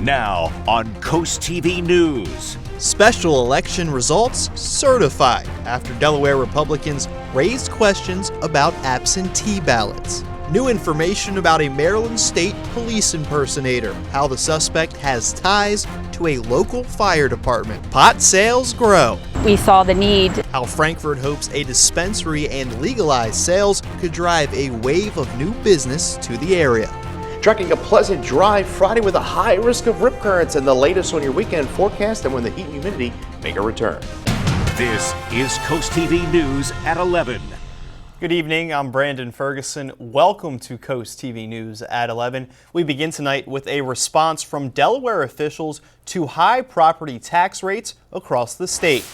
Now on CoastTV News. Special election results certified after Delaware Republicans raised questions about absentee ballots. New information about a Maryland State Police impersonator, how the suspect has ties to a local fire department. Pot sales grow. We saw the need. How Frankfort hopes a dispensary and legalized sales could drive a wave of new business to the area. Tracking a pleasant dry Friday with a high risk of rip currents, and the latest on your weekend forecast and when the heat and humidity make a return. This is CoastTV News at 11. Good evening, I'm Brandon Ferguson. Welcome to CoastTV News at 11. We begin tonight with a response from Delaware officials to high property tax rates across the state.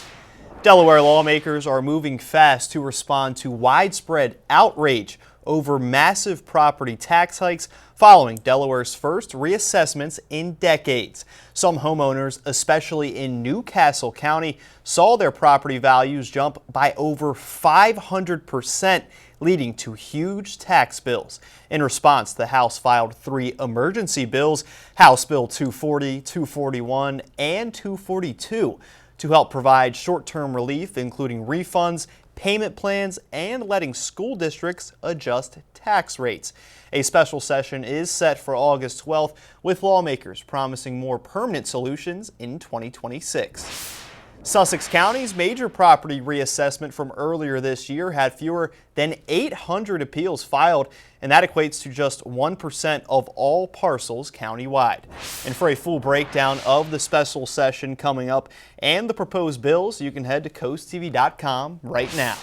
Delaware lawmakers are moving fast to respond to widespread outrage over massive property tax hikes following Delaware's first reassessments in decades. Some homeowners, especially in Newcastle County, saw their property values jump by over 500%, leading to huge tax bills. In response, the House filed 3 emergency bills, House Bill 240, 241, and 242, to help provide short-term relief, including refunds, payment plans, and letting school districts adjust tax rates. A special session is set for August 12th, with lawmakers promising more permanent solutions in 2026. Sussex County's major property reassessment from earlier this year had fewer than 800 appeals filed, and that equates to just 1% of all parcels countywide. And for a full breakdown of the special session coming up and the proposed bills, you can head to coasttv.com right now.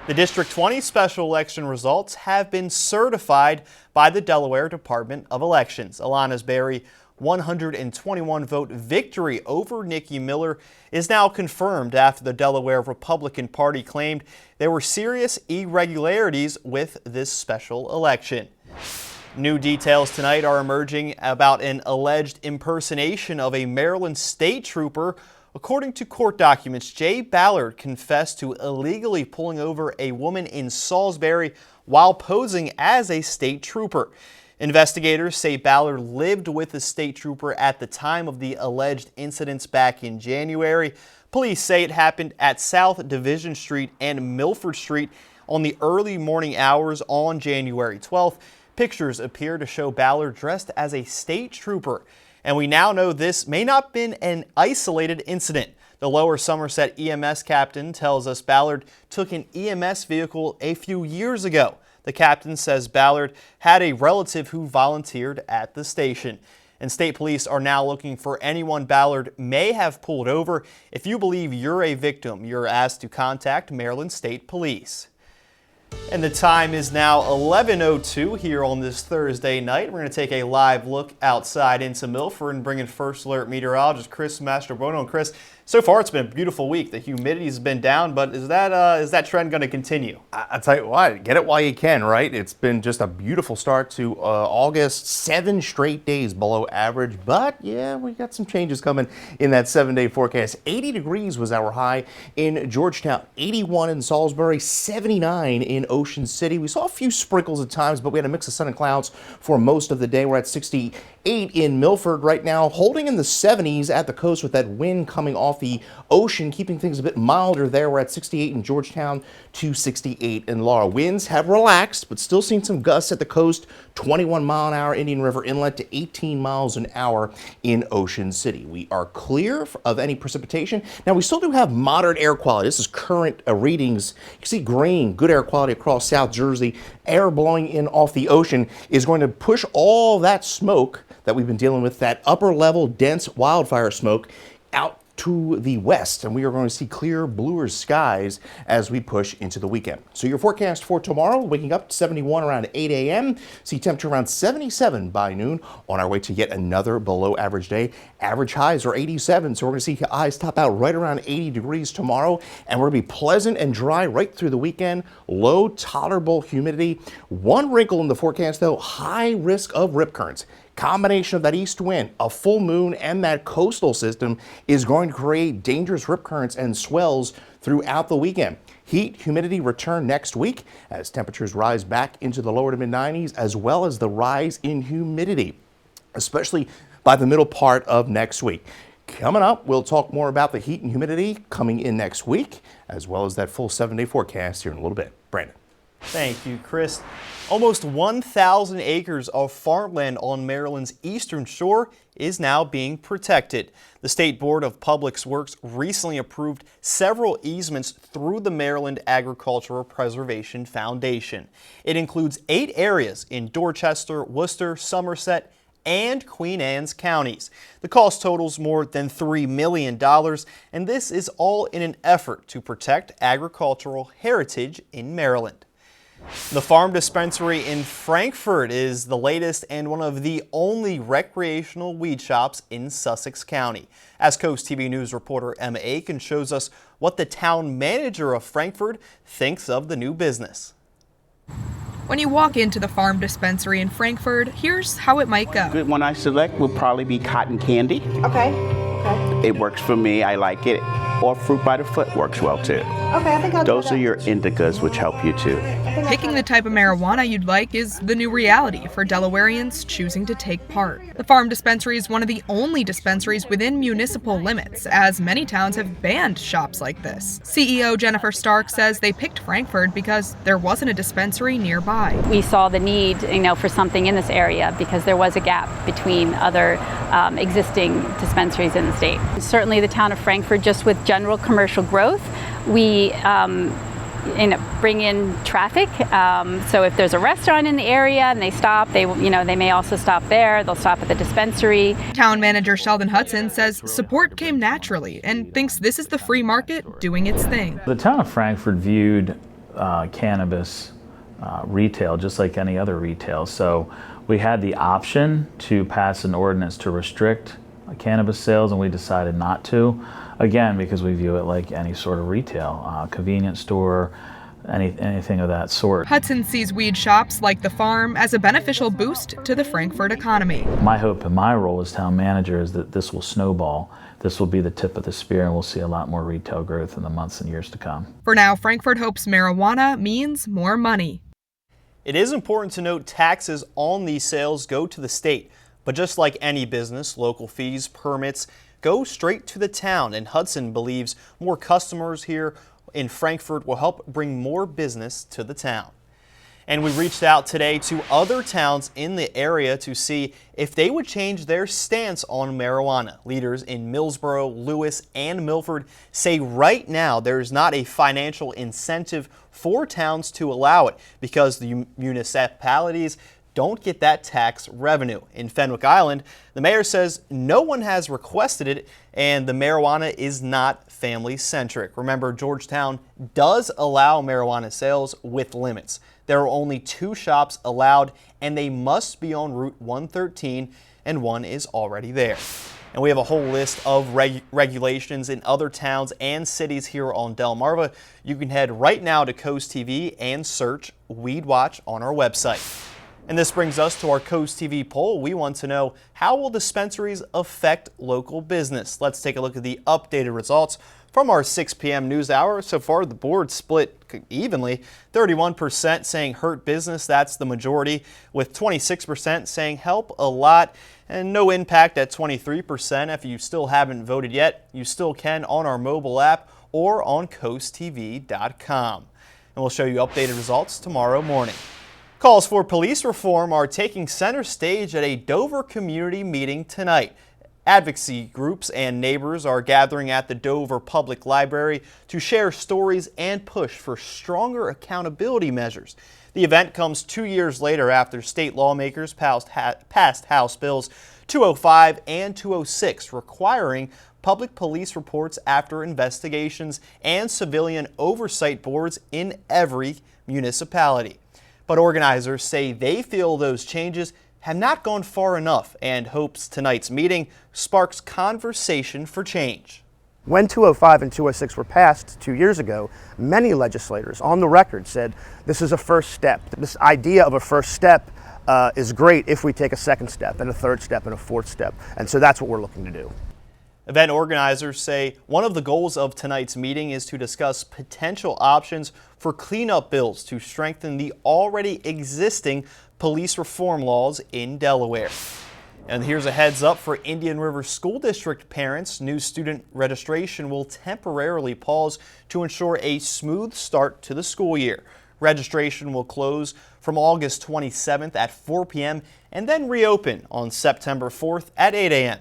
The District 20 special election results have been certified by the Delaware Department of Elections. Alana's Berry 121 vote victory over Nikki Miller is now confirmed after the Delaware Republican Party claimed there were serious irregularities with this special election. New details tonight are emerging about an alleged impersonation of a Maryland state trooper. According to court documents, Jay Ballard confessed to illegally pulling over a woman in Salisbury while posing as a state trooper. Investigators say Ballard lived with the state trooper at the time of the alleged incidents back in January. Police say it happened at South Division Street and Milford Street on the early morning hours on January 12th. Pictures appear to show Ballard dressed as a state trooper. And we now know this may not have been an isolated incident. The Lower Somerset EMS captain tells us Ballard took an EMS vehicle a few years ago. The captain says Ballard had a relative who volunteered at the station. And state police are now looking for anyone Ballard may have pulled over. If you believe you're a victim, you're asked to contact Maryland State Police. And the time is now 11:02 here on this Thursday night. We're going to take a live look outside into Milford and bring in First Alert meteorologist Chris Mastrobono. And Chris, so far it's been a beautiful week. The humidity has been down, but is that trend going to continue? I'll tell you what, get it while you can, right? It's been just a beautiful start to August, 7 straight days below average, but yeah, we got some changes coming in that 7-day forecast. 80 degrees was our high in Georgetown, 81 in Salisbury, 79 in Ocean City. We saw a few sprinkles at times, but we had a mix of sun and clouds for most of the day. We're at 68 in Milford right now, holding in the 70s at the coast with that wind coming off the ocean, keeping things a bit milder there. We're at 68 in Georgetown to 68 in Laura. Winds have relaxed, but still seeing some gusts at the coast. 21 mile an hour Indian River Inlet to 18 miles an hour in Ocean City. We are clear of any precipitation. Now, we still do have moderate air quality. This is current readings. You can see green, good air quality across South Jersey. Air blowing in off the ocean is going to push all that smoke that we've been dealing with, that upper level dense wildfire smoke, out to the west, and we are going to see clear, bluer skies as we push into the weekend. So your forecast for tomorrow, waking up 71 around 8 a.m., see temperature around 77 by noon, on our way to yet another below average day. Average highs are 87, so we're going to see highs top out right around 80 degrees tomorrow, and we're going to be pleasant and dry right through the weekend. Low tolerable humidity. One wrinkle in the forecast, though, high risk of rip currents. Combination of that east wind, a full moon, and that coastal system is going to create dangerous rip currents and swells throughout the weekend. Heat, humidity return next week as temperatures rise back into the lower to mid 90s, as well as the rise in humidity, especially by the middle part of next week. Coming up, we'll talk more about the heat and humidity coming in next week, as well as that full 7-day forecast here in a little bit. Brandon. Thank you, Chris. Almost 1,000 acres of farmland on Maryland's eastern shore is now being protected. The State Board of Public Works recently approved several easements through the Maryland Agricultural Preservation Foundation. It includes 8 areas in Dorchester, Worcester, Somerset, and Queen Anne's counties. The cost totals more than $3 million, and this is all in an effort to protect agricultural heritage in Maryland. The farm dispensary in Frankfort is the latest and one of the only recreational weed shops in Sussex County. As Coast TV News reporter Emma Aiken shows us what the town manager of Frankfort thinks of the new business. When you walk into the farm dispensary in Frankfort, here's how it might go. Good one I select will probably be cotton candy. Okay. It works for me. I like it. Or fruit by the foot works well too. Okay, I think I'll do Those that. are your indicas, which help you too. Picking the type of marijuana you'd like is the new reality for Delawareans choosing to take part. The farm dispensary is one of the only dispensaries within municipal limits, as many towns have banned shops like this. CEO Jennifer Stark says they picked Frankfort because there wasn't a dispensary nearby. We saw the need, for something in this area because there was a gap between other existing dispensaries in the state. Certainly the town of Frankfort, just with general commercial growth, we bring in traffic. So if there's a restaurant in the area and they stop, they may also stop there. They'll stop at the dispensary. Town manager Sheldon Hudson says support came naturally and thinks this is the free market doing its thing. The town of Frankfort viewed cannabis retail just like any other retail. So we had the option to pass an ordinance to restrict cannabis sales, and we decided not to. Again, because we view it like any sort of retail, convenience store, anything of that sort. Hudson sees weed shops like the farm as a beneficial boost to the Frankfort economy. My hope and my role as town manager is that this will snowball. This will be the tip of the spear, and we'll see a lot more retail growth in the months and years to come. For now, Frankfort hopes marijuana means more money. It is important to note taxes on these sales go to the state, but just like any business, local fees, permits go straight to the town, and Hudson believes more customers here in Frankfort will help bring more business to the town. And we reached out today to other towns in the area to see if they would change their stance on marijuana. Leaders in Millsboro, Lewis, and Milford say right now there is not a financial incentive for towns to allow it because the municipalities don't get that tax revenue. In Fenwick Island, the mayor says no one has requested it and the marijuana is not family-centric. Remember, Georgetown does allow marijuana sales with limits. There are only 2 shops allowed and they must be on Route 113 and one is already there. And we have a whole list of regulations in other towns and cities here on Delmarva. You can head right now to Coast TV and search Weed Watch on our website. And this brings us to our Coast TV poll. We want to know, how will dispensaries affect local business? Let's take a look at the updated results from our 6 p.m. news hour. So far, the board split evenly. 31% saying hurt business, that's the majority, with 26% saying help a lot, and no impact at 23%. If you still haven't voted yet, you still can on our mobile app or on coasttv.com. And we'll show you updated results tomorrow morning. Calls for police reform are taking center stage at a Dover community meeting tonight. Advocacy groups and neighbors are gathering at the Dover Public Library to share stories and push for stronger accountability measures. The event comes 2 years later after state lawmakers passed House Bills 205 and 206 requiring public police reports after investigations and civilian oversight boards in every municipality. But organizers say they feel those changes have not gone far enough and hopes tonight's meeting sparks conversation for change. When 205 and 206 were passed 2 years ago, many legislators on the record said this is a first step. This idea of a first step is great if we take a second step and a third step and a fourth step. And so that's what we're looking to do. Event organizers say one of the goals of tonight's meeting is to discuss potential options for cleanup bills to strengthen the already existing police reform laws in Delaware. And here's a heads up for Indian River School District parents. New student registration will temporarily pause to ensure a smooth start to the school year. Registration will close from August 27th at 4 p.m. and then reopen on September 4th at 8 a.m.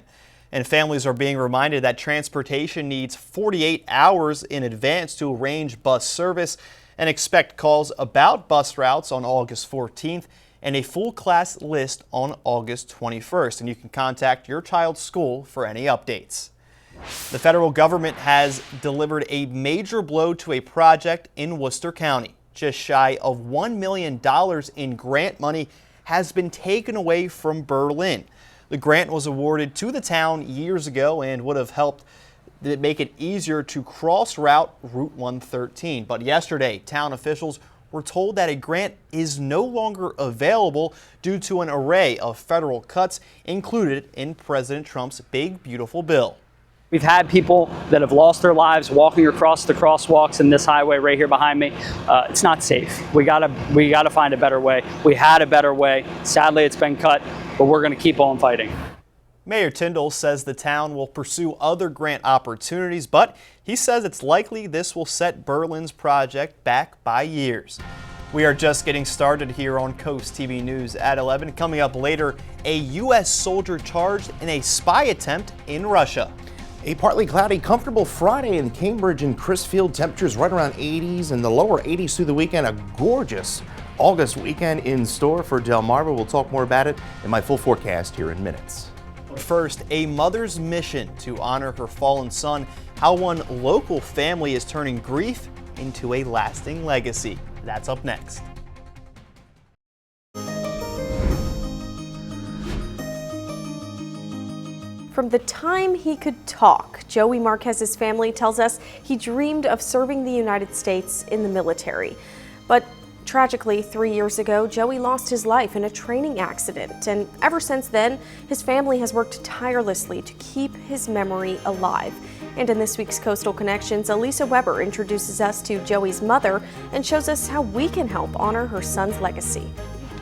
And families are being reminded that transportation needs 48 hours in advance to arrange bus service, and expect calls about bus routes on August 14th and a full class list on August 21st. And you can contact your child's school for any updates. The federal government has delivered a major blow to a project in Worcester County. Just shy of $1 million in grant money has been taken away from Berlin. The grant was awarded to the town years ago and would have helped make it easier to cross Route 113. But yesterday, town officials were told that a grant is no longer available due to an array of federal cuts included in President Trump's big, beautiful bill. We've had people that have lost their lives walking across the crosswalks in this highway right here behind me. It's not safe. We gotta find a better way. We had a better way. Sadly, it's been cut, but we're gonna keep on fighting. Mayor Tyndall says the town will pursue other grant opportunities, but he says it's likely this will set Berlin's project back by years. We are just getting started here on Coast TV News at 11. Coming up later, a U.S. soldier charged in a spy attempt in Russia. A partly cloudy, comfortable Friday in Cambridge and Crisfield. Temperatures right around 80s and the lower 80s through the weekend. A gorgeous August weekend in store for Delmarva. We'll talk more about it in my full forecast here in minutes. First, a mother's mission to honor her fallen son, how one local family is turning grief into a lasting legacy. That's up next. From the time he could talk, Joey Marquez's family tells us he dreamed of serving the United States in the military. But tragically, 3 years ago, Joey lost his life in a training accident, and ever since then, his family has worked tirelessly to keep his memory alive. And in this week's Coastal Connections, Elisa Weber introduces us to Joey's mother and shows us how we can help honor her son's legacy.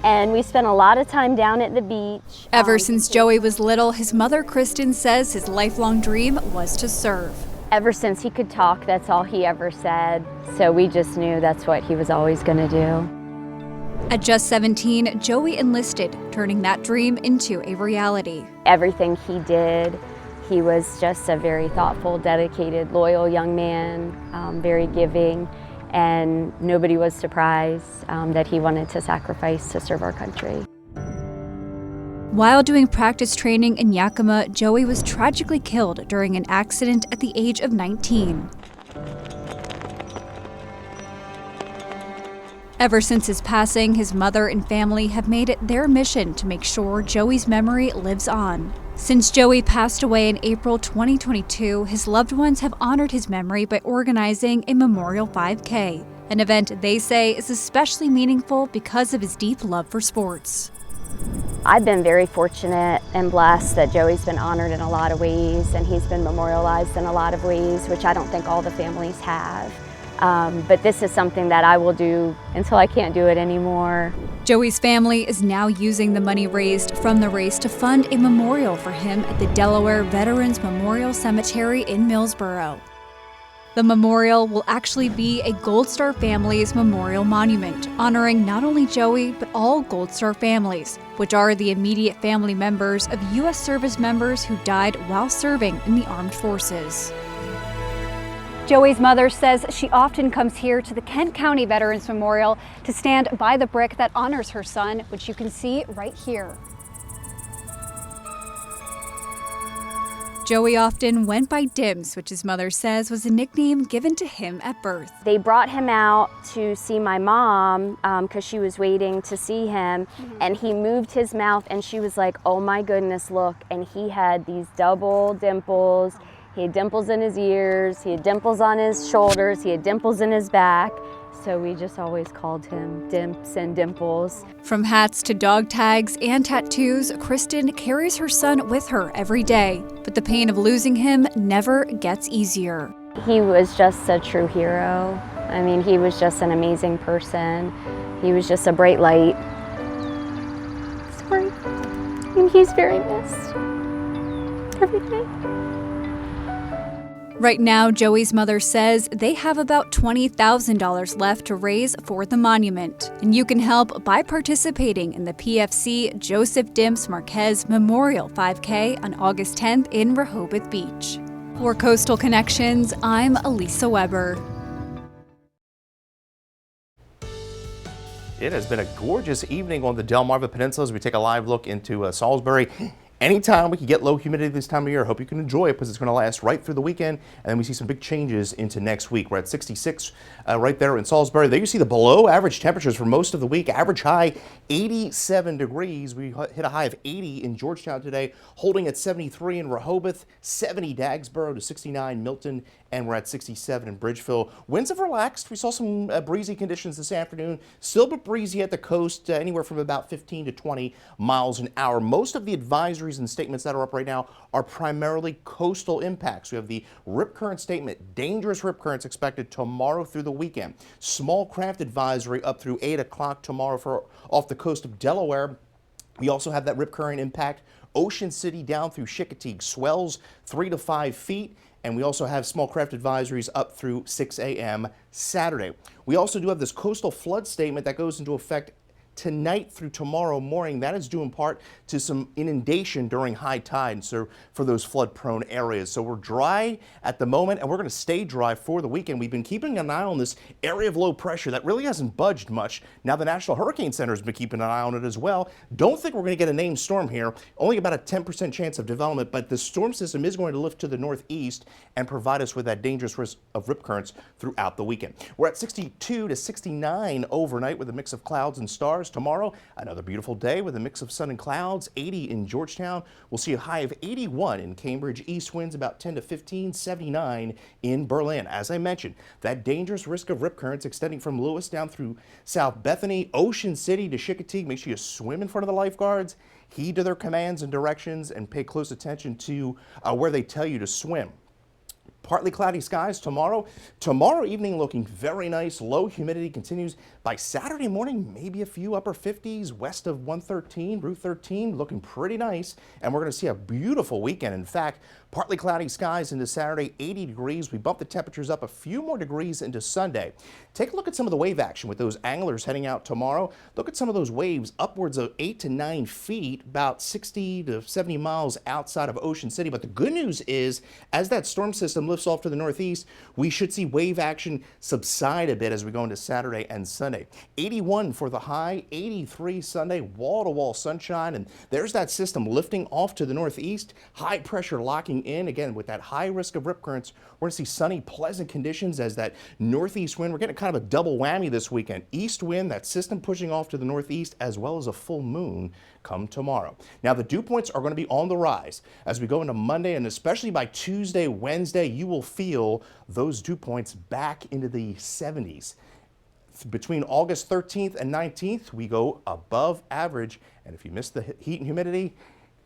And we spent a lot of time down at the beach. Ever since Joey was little, his mother, Kristen, says his lifelong dream was to serve. Ever since he could talk, that's all he ever said. So we just knew that's what he was always going to do. At just 17, Joey enlisted, turning that dream into a reality. Everything he did, he was just a very thoughtful, dedicated, loyal young man, very giving, and nobody was surprised that he wanted to sacrifice to serve our country. While doing practice training in Yakima, Joey was tragically killed during an accident at the age of 19. Ever since his passing, his mother and family have made it their mission to make sure Joey's memory lives on. Since Joey passed away in April 2022, his loved ones have honored his memory by organizing a Memorial 5K, an event they say is especially meaningful because of his deep love for sports. I've been very fortunate and blessed that Joey's been honored in a lot of ways, and he's been memorialized in a lot of ways, which I don't think all the families have. But this is something that I will do until I can't do it anymore. Joey's family is now using the money raised from the race to fund a memorial for him at the Delaware Veterans Memorial Cemetery in Millsboro. The memorial will actually be a Gold Star Families Memorial Monument, honoring not only Joey, but all Gold Star families, which are the immediate family members of U.S. service members who died while serving in the armed forces. Joey's mother says she often comes here to the Kent County Veterans Memorial to stand by the brick that honors her son, which you can see right here. Joey often went by Dims, which his mother says was a nickname given to him at birth. They brought him out to see my mom because she was waiting to see him, and he moved his mouth and she was like, oh my goodness, look. And he had these double dimples. He had dimples in his ears, he had dimples on his shoulders, he had dimples in his back. So we just always called him Dimps and Dimples. From hats to dog tags and tattoos, Kristen carries her son with her every day. But the pain of losing him never gets easier. He was just a true hero. I mean, he was just an amazing person. He was just a bright light. Sorry, I'm He's very missed every day. Right now, Joey's mother says they have about $20,000 left to raise for the monument. And you can help by participating in the PFC Joseph Dimps Marquez Memorial 5K on August 10th in Rehoboth Beach. For Coastal Connections, I'm Elisa Weber. It has been a gorgeous evening on the Delmarva Peninsula as we take a live look into Salisbury. Anytime we can get low humidity this time of year, I hope you can enjoy it because it's going to last right through the weekend. And then we see some big changes into next week. We're at 66 right there in Salisbury. There you see the below average temperatures for most of the week. Average high 87 degrees. We hit a high of 80 in Georgetown today, holding at 73 in Rehoboth, 70 Dagsboro to 69 Milton, and we're at 67 in Bridgeville. Winds have relaxed. We saw some breezy conditions this afternoon. Still but breezy at the coast, anywhere from about 15 to 20 miles an hour. Most of the advisories and statements that are up right now are primarily coastal impacts. We have the rip current statement, dangerous rip currents expected tomorrow through the weekend. Small craft advisory up through 8 o'clock tomorrow for off the coast of Delaware. We also have that rip current impact. Ocean City down through Chickateague, swells 3 to 5 feet. And we also have small craft advisories up through 6 a.m. Saturday. We also do have this coastal flood statement that goes into effect tonight through tomorrow morning. That is due in part to some inundation during high tide, so for those flood prone areas. So we're dry at the moment and we're going to stay dry for the weekend. We've been keeping an eye on this area of low pressure that really hasn't budged much. Now the National Hurricane Center has been keeping an eye on it as well. Don't think we're going to get a named storm here. Only about a 10% chance of development, but the storm system is going to lift to the northeast and provide us with that dangerous risk of rip currents throughout the weekend. We're at 62 to 69 overnight with a mix of clouds and stars. Tomorrow, another beautiful day with a mix of sun and clouds. 80 in Georgetown. We'll see a high of 81 in Cambridge. East winds about 10 to 15, 79 in Berlin. As I mentioned, that dangerous risk of rip currents extending from Lewis down through South Bethany, Ocean City to Chickateague. Make sure you swim in front of the lifeguards, heed to their commands and directions, and pay close attention to where they tell you to swim. Partly cloudy skies tomorrow. Tomorrow evening looking very nice. Low humidity continues. By Saturday morning, maybe a few upper 50s west of 113, Route 13, looking pretty nice. And we're going to see a beautiful weekend. In fact, partly cloudy skies into Saturday, 80 degrees. We bump the temperatures up a few more degrees into Sunday. Take a look at some of the wave action with those anglers heading out tomorrow. Look at some of those waves upwards of 8 to 9 feet, about 60 to 70 miles outside of Ocean City. But the good news is, as that storm system lifts off to the northeast, we should see wave action subside a bit as we go into Saturday and Sunday. 81 for the high, 83 Sunday, wall-to-wall sunshine, and there's that system lifting off to the northeast, high pressure locking in. Again, with that high risk of rip currents, we're going to see sunny, pleasant conditions as that northeast wind. We're getting kind of a double whammy this weekend. East wind, that system pushing off to the northeast, as well as a full moon come tomorrow. Now, the dew points are going to be on the rise as we go into Monday, and especially by Tuesday, Wednesday, you will feel those dew points back into the 70s. Between August 13th and 19th, we go above average, and if you miss the heat and humidity,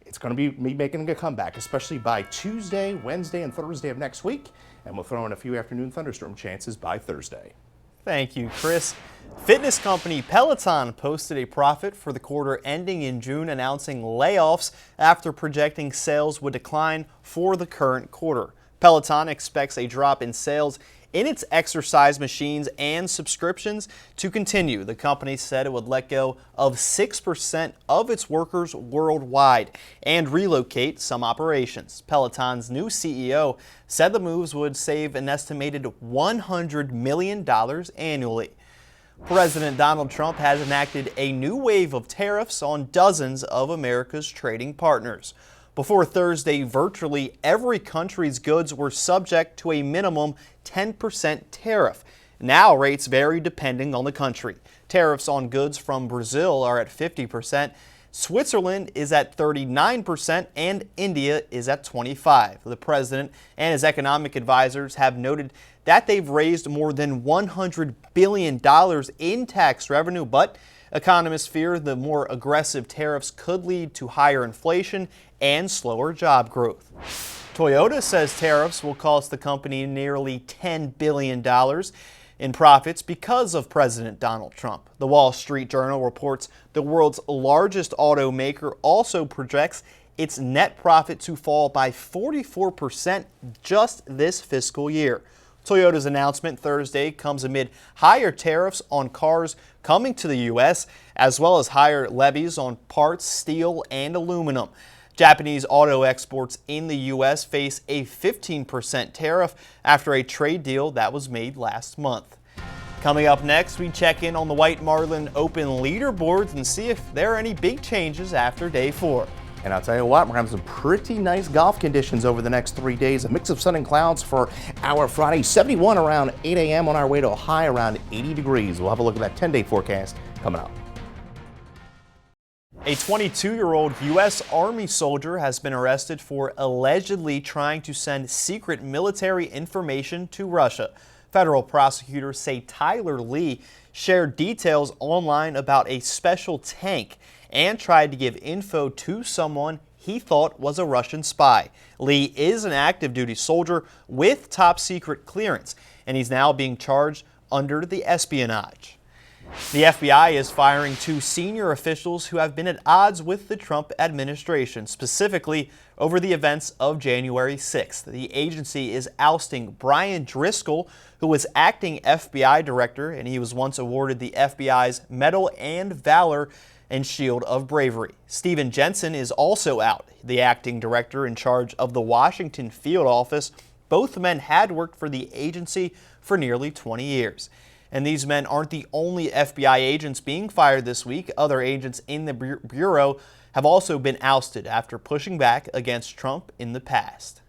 it's going to be me making a comeback, especially by Tuesday, Wednesday, and Thursday of next week, and we'll throw in a few afternoon thunderstorm chances by Thursday. Thank you, Chris. Fitness company Peloton posted a profit for the quarter ending in June, announcing layoffs after projecting sales would decline for the current quarter. Peloton expects a drop in sales in its exercise machines and subscriptions to continue. The company said it would let go of 6% of its workers worldwide and relocate some operations. Peloton's new CEO said the moves would save an estimated $100 million annually. President Donald Trump has enacted a new wave of tariffs on dozens of America's trading partners. Before Thursday, virtually every country's goods were subject to a minimum 10% tariff. Now rates vary depending on the country. Tariffs on goods from Brazil are at 50%, Switzerland is at 39%, and India is at 25%. The president and his economic advisors have noted that they've raised more than $100 billion in tax revenue, but economists fear the more aggressive tariffs could lead to higher inflation and slower job growth. Toyota says tariffs will cost the company nearly $10 billion. in profits because of President Donald Trump. The Wall Street Journal reports the world's largest automaker also projects its net profit to fall by 44% just this fiscal year. Toyota's announcement Thursday comes amid higher tariffs on cars coming to the U.S., as well as higher levies on parts, steel, and aluminum. Japanese auto exports in the U.S. face a 15% tariff after a trade deal that was made last month. Coming up next, we check in on the White Marlin Open leaderboards and see if there are any big changes after day 4. And I'll tell you what, we're going to have some pretty nice golf conditions over the next 3 days. A mix of sun and clouds for our Friday. 71 around 8 a.m. on our way to a high around 80 degrees. We'll have a look at that 10-day forecast coming up. A 22-year-old U.S. Army soldier has been arrested for allegedly trying to send secret military information to Russia. Federal prosecutors say Tyler Lee shared details online about a special tank and tried to give info to someone he thought was a Russian spy. Lee is an active duty soldier with top secret clearance, and he's now being charged under the espionage. The FBI is firing 2 senior officials who have been at odds with the Trump administration, specifically over the events of January 6th. The agency is ousting Brian Driscoll, who was acting FBI director, and he was once awarded the FBI's Medal and Valor and Shield of Bravery. Stephen Jensen is also out, the acting director in charge of the Washington field office. Both men had worked for the agency for nearly 20 years. And these men aren't the only FBI agents being fired this week. Other agents in the Bureau have also been ousted after pushing back against Trump in the past.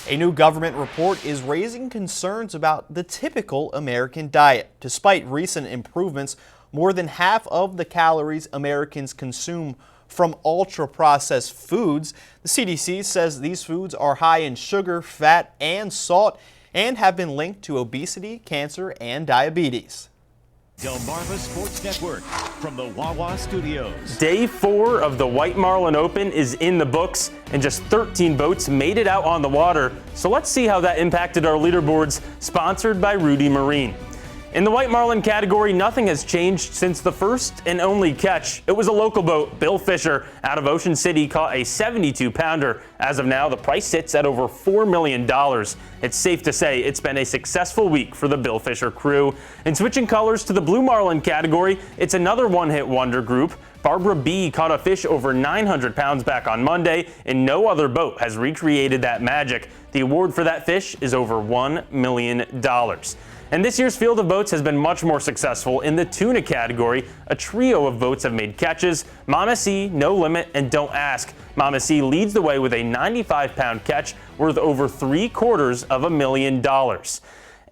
A new government report is raising concerns about the typical American diet. Despite recent improvements, more than half of the calories Americans consume from ultra-processed foods. The CDC says these foods are high in sugar, fat, and salt, and have been linked to obesity, cancer, and diabetes. Delmarva Sports Network from the Wawa Studios. Day 4 of the White Marlin Open is in the books, and just 13 boats made it out on the water. So let's see how that impacted our leaderboards, sponsored by Rudy Marine. In the White Marlin category, nothing has changed since the first and only catch. It was a local boat. Bill Fisher out of Ocean City caught a 72-pounder. As of now, the price sits at over $4 million. It's safe to say it's been a successful week for the Bill Fisher crew. And switching colors to the Blue Marlin category, it's another one-hit wonder group. Barbara B. caught a fish over 900 pounds back on Monday, and no other boat has recreated that magic. The award for that fish is over $1 million. And this year's field of boats has been much more successful in the tuna category. A trio of boats have made catches: Mama C, No Limit, and Don't Ask. Mama C leads the way with a 95-pound catch worth over $750,000.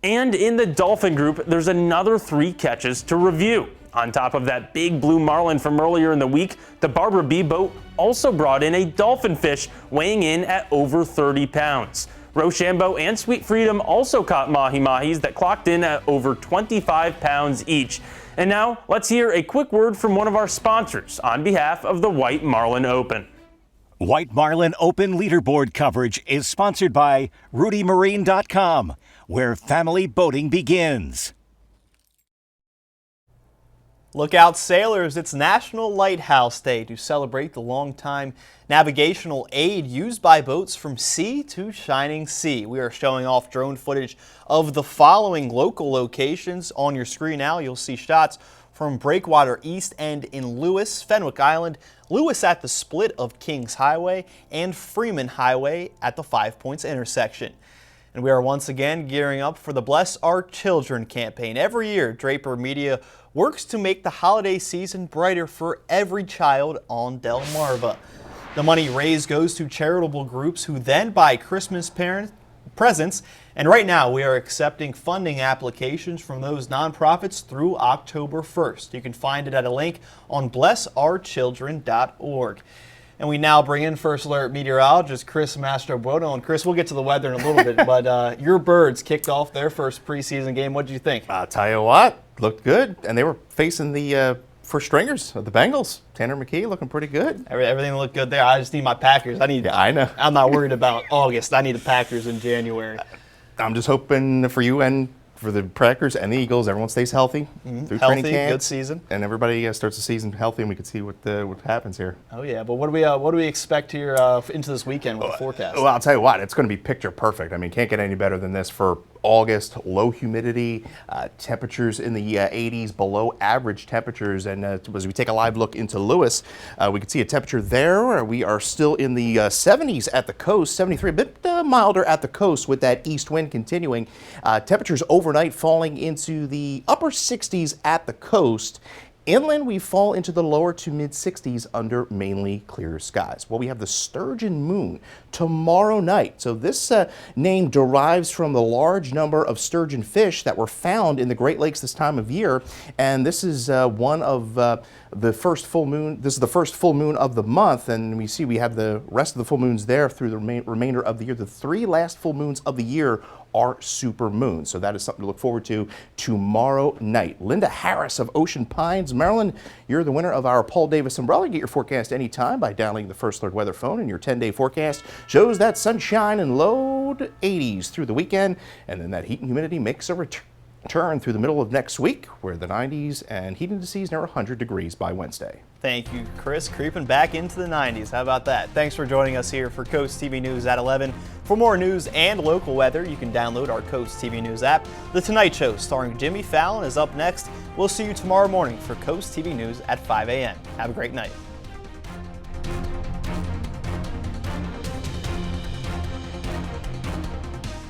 And in the dolphin group, there's another 3 catches to review. On top of that big blue marlin from earlier in the week, the Barbara B boat also brought in a dolphin fish weighing in at over 30 pounds. Rochambeau and Sweet Freedom also caught mahi-mahis that clocked in at over 25 pounds each. And now let's hear a quick word from one of our sponsors on behalf of the White Marlin Open. White Marlin Open leaderboard coverage is sponsored by RudyMarine.com, where family boating begins. Look out, sailors, it's National Lighthouse Day to celebrate the long-time navigational aid used by boats from sea to shining sea. We are showing off drone footage of the following local locations. On your screen now, you'll see shots from Breakwater East End in Lewis, Fenwick Island, Lewis at the split of Kings Highway, and Freeman Highway at the 5 Points intersection. And we are once again gearing up for the Bless Our Children campaign. Every year, Draper Media works to make the holiday season brighter for every child on Delmarva. The money raised goes to charitable groups who then buy Christmas presents. And right now, we are accepting funding applications from those nonprofits through October 1st. You can find it at a link on blessourchildren.org. And we now bring in First Alert meteorologist Chris Mastrobuono. And Chris, we'll get to the weather in a little bit, but your birds kicked off their first preseason game. What did you think? I'll tell you what, looked good. And they were facing the first stringers of the Bengals. Tanner McKee looking pretty good. Everything looked good there. I just need my Packers. I know. I'm not worried about August. I need the Packers in January. I'm just hoping for you and for the Packers and the Eagles, everyone stays healthy through Healthy, training camp. good season. And everybody starts the season healthy, and we can see what happens here. Oh yeah, but what do we expect here into this weekend with the forecast? Well, I'll tell you what, it's going to be picture perfect. I mean, can't get any better than this for August. Low humidity, temperatures in the 80s, below average temperatures. And as we take a live look into Lewis, we can see a temperature there. We are still in the 70s at the coast, 73, a bit milder at the coast with that east wind continuing. Temperatures overnight falling into the upper 60s at the coast. Inland, we fall into the lower to mid 60s under mainly clear skies. Well, we have the sturgeon moon tomorrow night. So this name derives from the large number of sturgeon fish that were found in the Great Lakes this time of year. And this is one of the first full moon. This is the first full moon of the month. And we have the rest of the full moons there through the remainder of the year. The 3 last full moons of the year are super moons. So that is something to look forward to tomorrow night. Linda Harris of Ocean Pines, Maryland, you're the winner of our Paul Davis umbrella. Get your forecast anytime by downloading the First Alert Weather phone, and your 10-day forecast shows that sunshine and low 80s through the weekend, and then that heat and humidity makes a return through the middle of next week, where the 90s and heat indices near 100 degrees by Wednesday. Thank you, Chris. Creeping back into the 90s. How about that? Thanks for joining us here for Coast TV News at 11. For more news and local weather, you can download our Coast TV News app. The Tonight Show starring Jimmy Fallon is up next. We'll see you tomorrow morning for Coast TV News at 5 a.m. Have a great night.